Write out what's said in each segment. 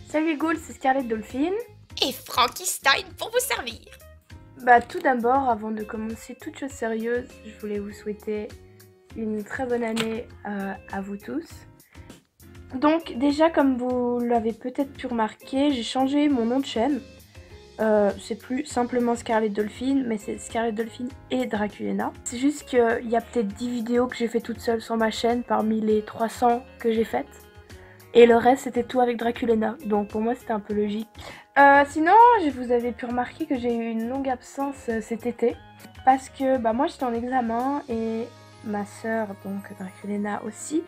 Salut les ghouls, c'est Scarlett Dolphin. Et Frankenstein pour vous servir. Tout d'abord, avant de commencer toute chose sérieuse, je voulais vous souhaiter une très bonne année à vous tous. Donc déjà, comme vous l'avez peut-être pu remarquer, j'ai changé mon nom de chaîne. C'est plus simplement Scarlett Dolphin, mais c'est Scarlett Dolphin et Draculena. C'est juste qu'il y a peut-être 10 vidéos que j'ai fait toute seule sur ma chaîne parmi les 300 que j'ai faites. Et le reste c'était tout avec Draculena, donc pour moi c'était un peu logique. Sinon, vous avez pu remarquer que j'ai eu une longue absence cet été. Parce que moi j'étais en examen et ma soeur, donc Draculena aussi.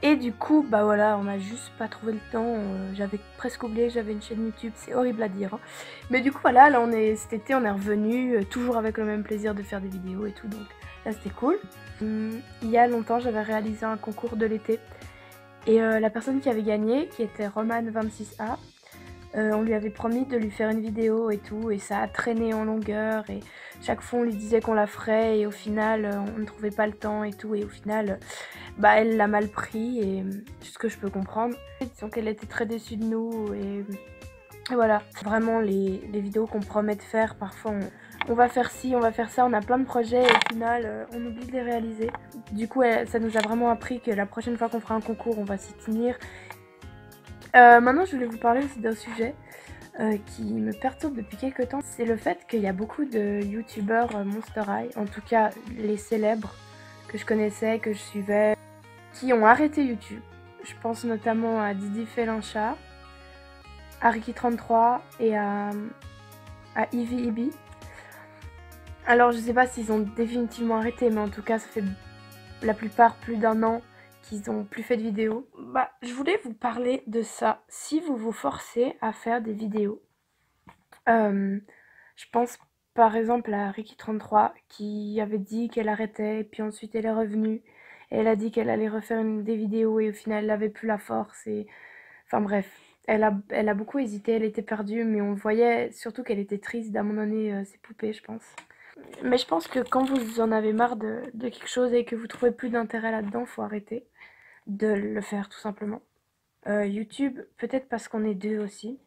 Et du coup, voilà, on a juste pas trouvé le temps. J'avais presque oublié que j'avais une chaîne YouTube, c'est horrible à dire. Hein. Mais du coup, voilà, là cet été on est revenu, toujours avec le même plaisir de faire des vidéos et tout, donc là c'était cool. Il y a longtemps, j'avais réalisé un concours de l'été. Et la personne qui avait gagné, qui était Roman26A, on lui avait promis de lui faire une vidéo et tout, et ça a traîné en longueur, et chaque fois on lui disait qu'on la ferait, et au final on ne trouvait pas le temps et tout, et au final elle l'a mal pris, et ce que je peux comprendre. Disons qu'elle était très déçue de nous, et voilà. Vraiment les vidéos qu'on promet de faire, parfois on va faire ci, on va faire ça, on a plein de projets et au final on oublie de les réaliser. Du coup ça nous a vraiment appris que la prochaine fois qu'on fera un concours on va s'y tenir. Maintenant je voulais vous parler aussi d'un sujet qui me perturbe depuis quelques temps. C'est le fait qu'il y a beaucoup de youtubeurs Monster High, en tout cas les célèbres que je connaissais, que je suivais, qui ont arrêté YouTube. Je pense notamment à Didi Félinchat, à Ricky33 et à Ivy Ibi. Alors je sais pas s'ils ont définitivement arrêté, mais en tout cas ça fait la plupart plus d'un an qu'ils ont plus fait de vidéos. Je voulais vous parler de ça. Si vous vous forcez à faire des vidéos, je pense par exemple à Ricky33 qui avait dit qu'elle arrêtait, et puis ensuite elle est revenue et elle a dit qu'elle allait refaire des vidéos et au final elle n'avait plus la force, et enfin bref. Elle a beaucoup hésité, elle était perdue, mais on voyait surtout qu'elle était triste d'abandonner ses poupées, je pense. Mais je pense que quand vous en avez marre de quelque chose et que vous trouvez plus d'intérêt là-dedans, faut arrêter de le faire tout simplement. YouTube, peut-être parce qu'on est deux aussi.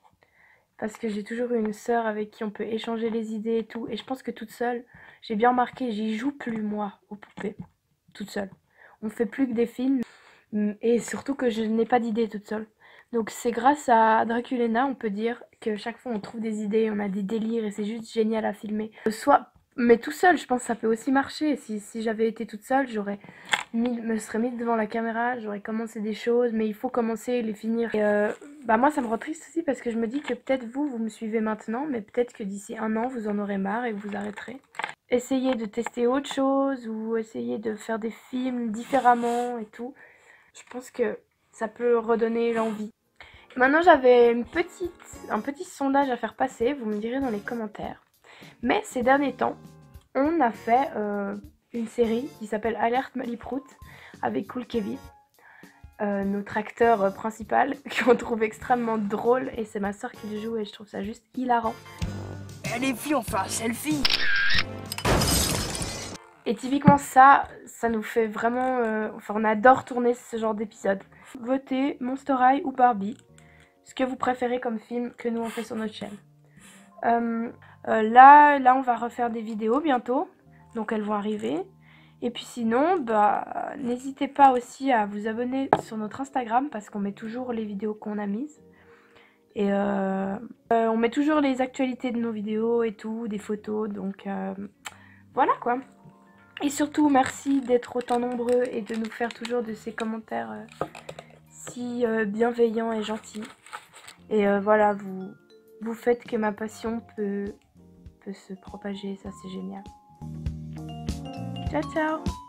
Parce que j'ai toujours eu une sœur avec qui on peut échanger les idées et tout. Et je pense que toute seule, j'ai bien remarqué, j'y joue plus moi aux poupées. Toute seule. On fait plus que des films. Et surtout que je n'ai pas d'idées toute seule. Donc c'est grâce à Draculena, on peut dire, que chaque fois on trouve des idées, on a des délires et c'est juste génial à filmer. Mais tout seul, je pense que ça peut aussi marcher. Si j'avais été toute seule, me serais mise devant la caméra, j'aurais commencé des choses, mais il faut commencer et les finir. Et moi ça me rend triste aussi parce que je me dis que peut-être vous me suivez maintenant, mais peut-être que d'ici un an vous en aurez marre et vous arrêterez. Essayez de tester autre chose ou essayez de faire des films différemment et tout. Je pense que ça peut redonner l'envie. Maintenant j'avais un petit sondage à faire passer, vous me direz dans les commentaires. Mais ces derniers temps, on a fait une série qui s'appelle Alerte Maliprout avec Cool Kevin, notre acteur principal, qu'on trouve extrêmement drôle, et c'est ma soeur qui le joue et je trouve ça juste hilarant. Eh les filles, on fait un selfie! Et typiquement ça nous fait vraiment... on adore tourner ce genre d'épisode. Votez Monster High ou Barbie, ce que vous préférez comme film que nous on fait sur notre chaîne. Là on va refaire des vidéos bientôt, donc elles vont arriver. Et puis sinon, n'hésitez pas aussi à vous abonner sur notre Instagram parce qu'on met toujours les vidéos qu'on a mises. Et on met toujours les actualités de nos vidéos et tout, des photos, donc voilà quoi. Et surtout, merci d'être autant nombreux et de nous faire toujours de ces commentaires si bienveillants et gentils. Et voilà, vous faites que ma passion peut se propager, ça c'est génial. Ciao ciao!